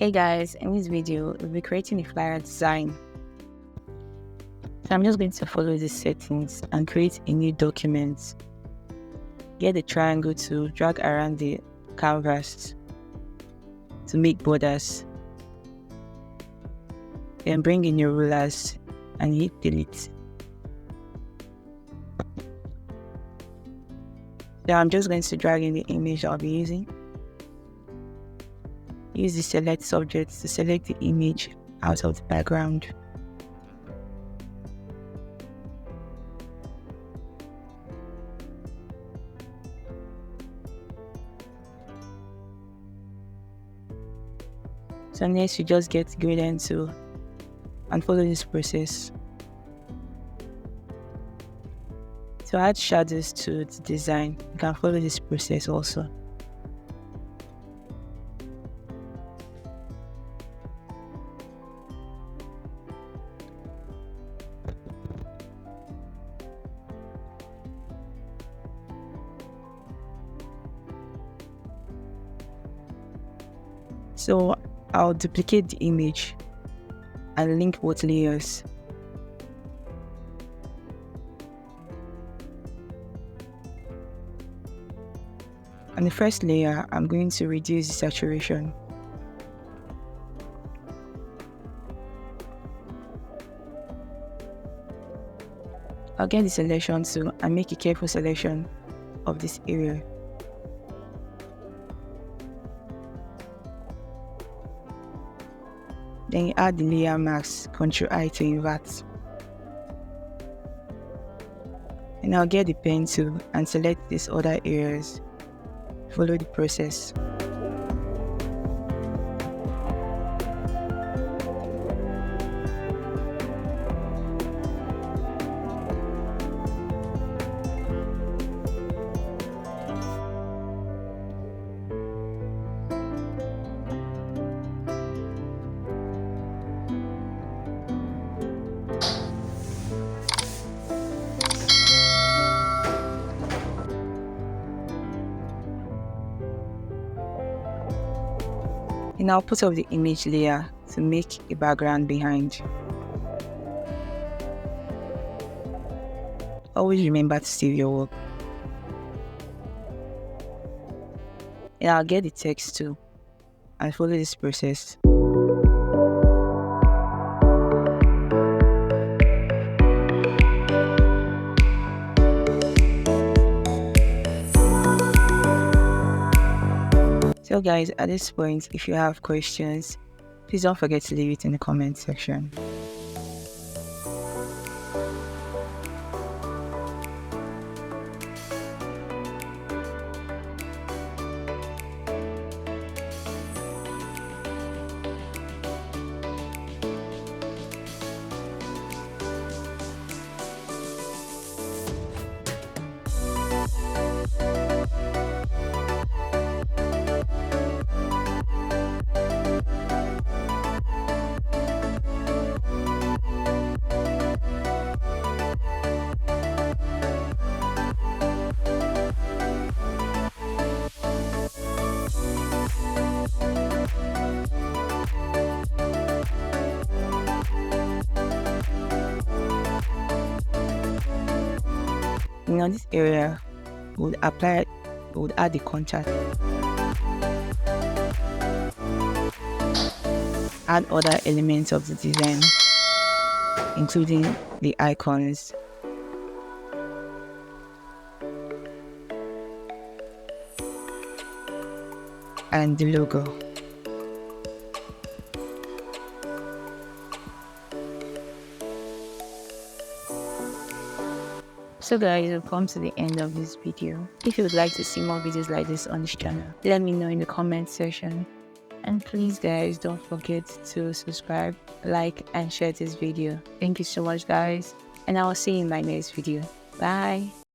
Hey guys, in this video, we'll be creating a flyer design. So I'm just going to follow these settings and create a new document. Get the triangle to drag around the canvas to make borders. Then bring in your rulers and hit delete. So I'm just going to drag in the image I'll be using. Use the select subject to select the image out of the background. So next you just get gradient tool and follow this process. To add shadows to the design, you can follow this process also. So I'll duplicate the image and link both layers. On the first layer, I'm going to reduce the saturation. I'll get the selection tool and make a careful selection of this area. Then you add the layer mask, Ctrl-I to invert. And I'll get the pen tool and select these other areas. Follow the process. And I'll put up the image layer to make a background behind. Always remember to save your work. And I'll get the text too and follow this process. So guys, at this point, if you have questions, please don't forget to leave it in the comment section. In this area, would add the contact, add other elements of the design, including the icons, and the logo. So guys, we've come to the end of this video. If you would like to see more videos like this on this channel, let me know in the comment section. And please guys, don't forget to subscribe, like, and share this video. Thank you so much guys, and I will see you in my next video. Bye.